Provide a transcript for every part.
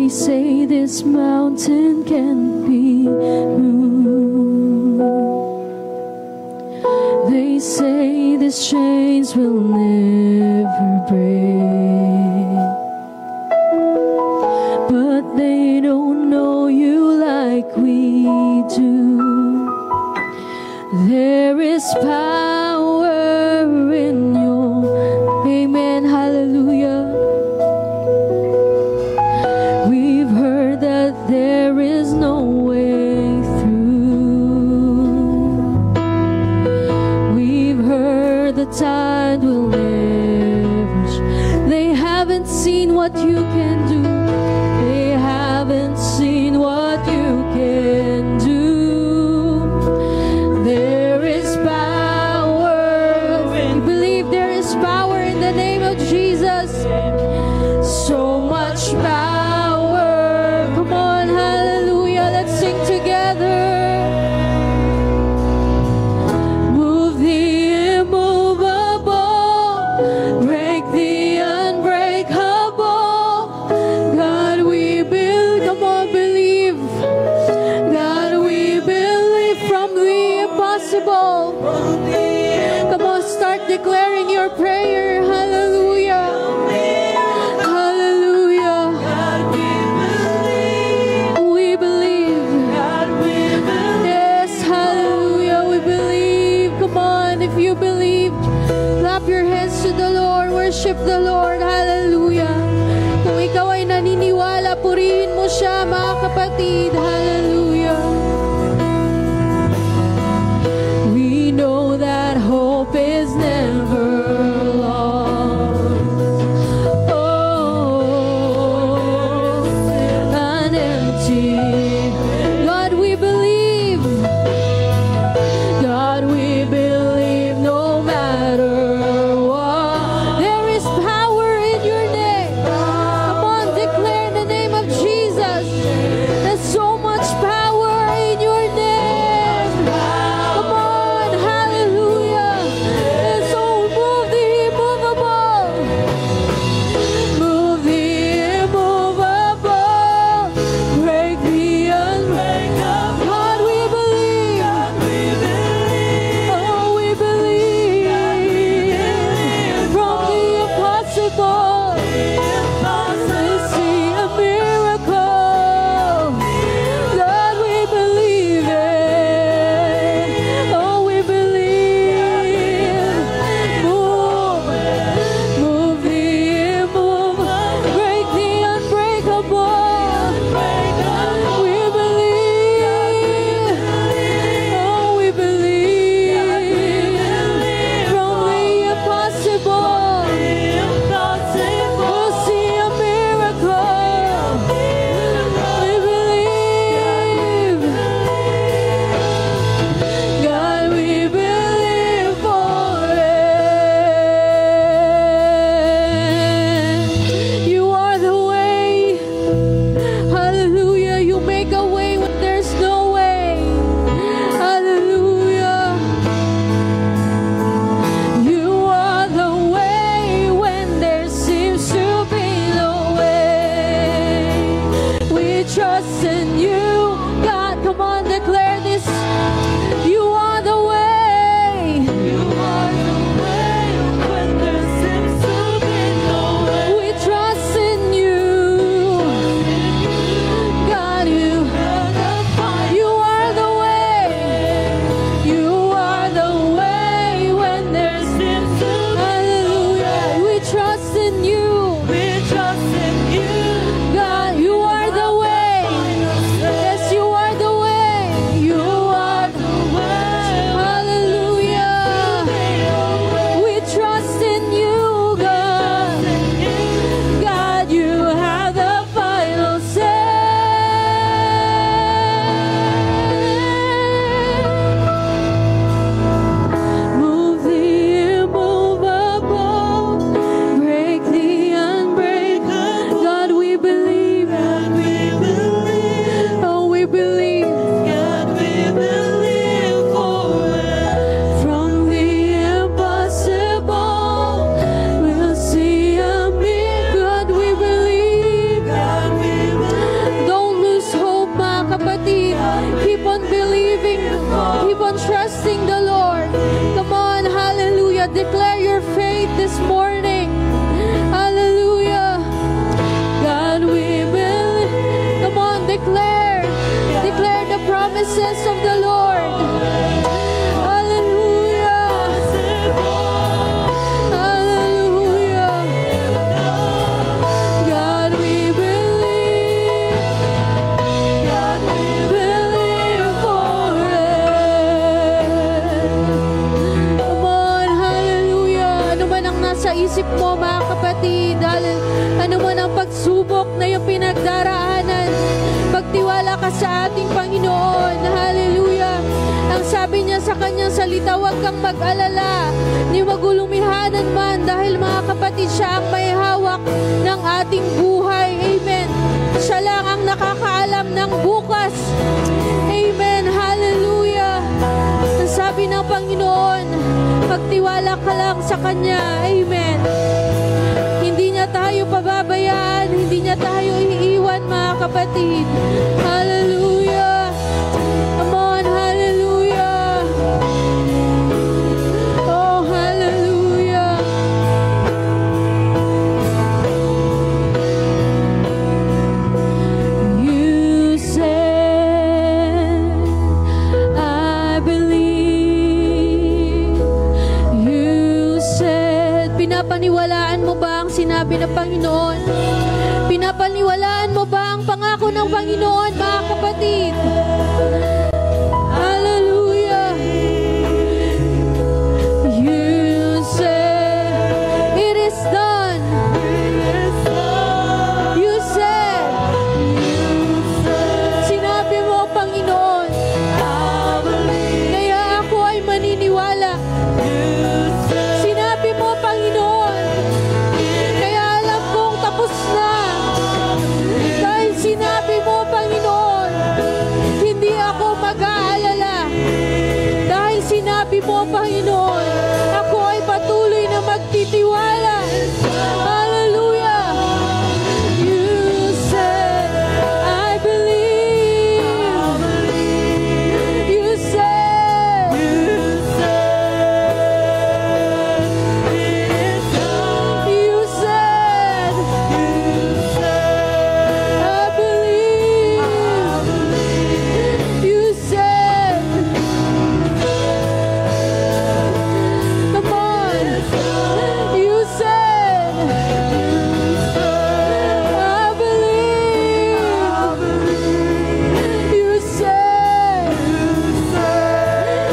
They say this mountain can't be moved. They say these chains will never break. But they don't know you like we do. There is power in your, amen, hallelujah. We've heard that there is no way through. We've heard the tide will never. They haven't seen what you can do. They haven't seen what you can do. There is power. We believe there is power in the name of Jesus. So much power. Come on, hallelujah. Let's sing together. Move the immovable, break the unbreakable. God, we believe. Come on, believe. God, we believe from the impossible. Come on, start declaring your prayer. Hallelujah. Hallelujah. We believe. Yes, hallelujah. We believe. Come on, if you believe, clap your hands to the Lord. Worship the Lord. Hallelujah. Kung ikaw ay naniniwala, purihin mo siya, mga kapatid. Hallelujah. We know that hope is never lost. Oh, unempty. God, we believe. God, we believe no matter what. There is power in your name. Come on, declare the name of Jesus. There's so pagsubok na iyong pinagdaraanan, magtiwala ka sa ating Panginoon. Hallelujah. Ang sabi niya sa kanyang salita, huwag kang mag-alala, ni magulumihanan man, dahil mga kapatid, siya ang may hawak ng ating buhay. Amen. Siya lang ang nakakaalam ng bukas. Amen. Hallelujah. Ang sabi ng Panginoon, magtiwala ka lang sa Kanya. Amen. Hindi niya tayo pababayaan, hindi niya tayo iiwan, mga kapatid. Hallelujah. Come on, hallelujah. Oh, hallelujah. You said, I believe. You said, pinapaniwalaan mo ba ang sinabi ng Panginoon? Pinapaniwalaan mo ba ang pangako ng Panginoon, mga kapatid? Hallelujah. You said, it is done. You said, sinabi mo, Panginoon, kaya ako ay maniniwala. Sinabi mo, Panginoon, kaya alam kong tapos na. Dahil sinabi mo, Panginoon, hindi ako mag-aalala. Dahil sinabi mo, Panginoon, ako ay patuloy na magtitiwala. Hallelujah. You said, I believe. You said, you said, I believe. You said, come on. You said, I believe.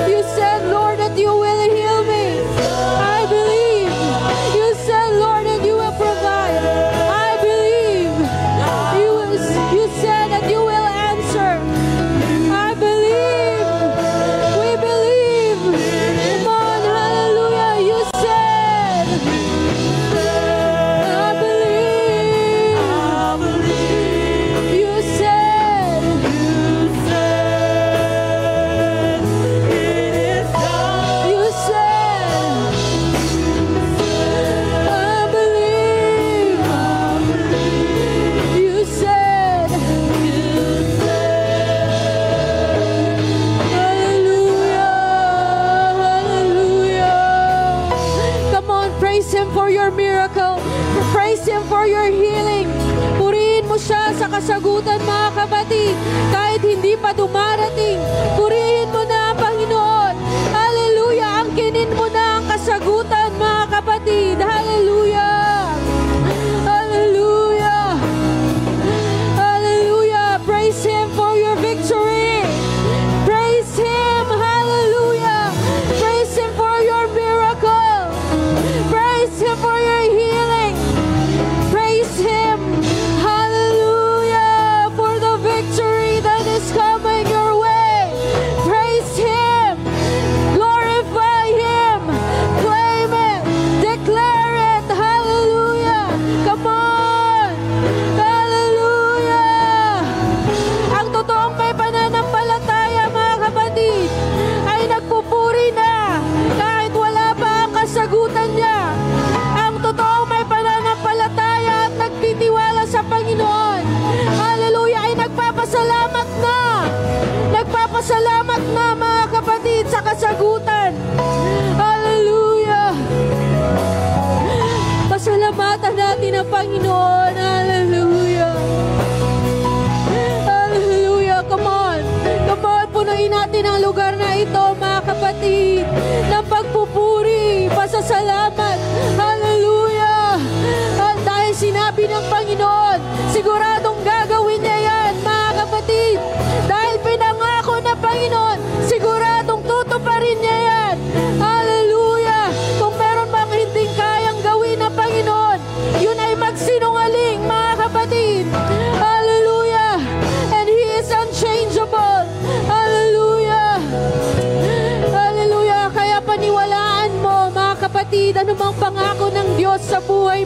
You said, Lord, that you will heal me. I believe. You said, Lord, that you will provide. I believe. You said that you will answer. I believe. We believe. Come on, hallelujah. You said, I believe. You said, you said, I believe. You said, hallelujah, hallelujah. Come on, praise Him for your miracle. Praise Him for your healing. Purihin mo siya sa kasagutan, mga kapatid. Kahit hindi pa dumarating, purihin mo na ang Panginoon. Hallelujah. Angkinin mo na ang kasagutan, mga kapatid. Hallelujah. Hallelujah. Hallelujah. Praise Him for your victory. Praise Him. Hallelujah. Praise Him for your miracle. Praise Him for your healing. Praise Him. Hallelujah. For the victory that is coming your way. Praise Him. Glorify Him. Claim it. Declare it. Hallelujah. Come on. Hallelujah. Ang totoong may pananampalataya, mga kapatid, ay nagpupuri na kahit wala pa ang kasagutan niya. Ang totoong may pananampalataya at nagtitiwala sa Panginoon, hallelujah, ay nagpapasalamat na. Nagpapasalamat na, mga kapatid, sa kasagutan. Hallelujah. Pasalamatan natin ang Panginoon. Hallelujah. Hallelujah. Come on. Come on. Punuin natin ang lugar na ito, mga kapatid, ng pagpupuri, pasasalamat. Hallelujah. At dahil sinabi ng Panginoon, siguradong gagawin niya yan, mga kapatid. Dahil pinangako na Panginoon, siguradong tutuparin niya yan.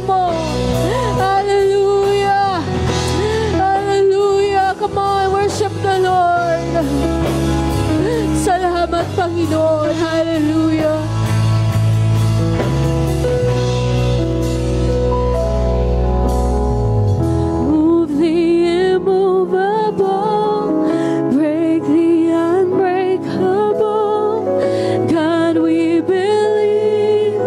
mo. Hallelujah. Hallelujah. Come on, worship the Lord. Salamat, Panginoon. Hallelujah. Move the immovable, break the unbreakable. God, we believe.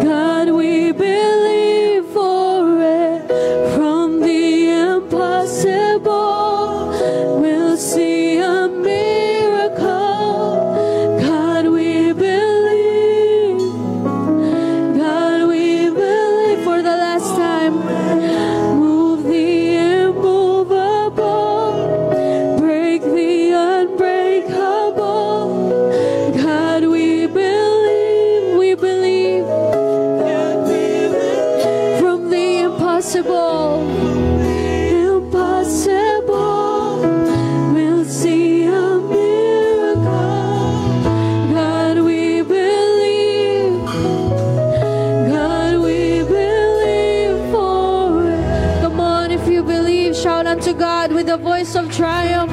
God, we believe for it. From the impossible, we'll see a miracle. God, we believe. God, we believe for the last time. Move the immovable, break the unbreakable. God, we believe. We believe. From the impossible, impossible, we'll see a miracle. God, we believe. God, we believe for it. Come on, if you believe, shout unto God with a voice of triumph.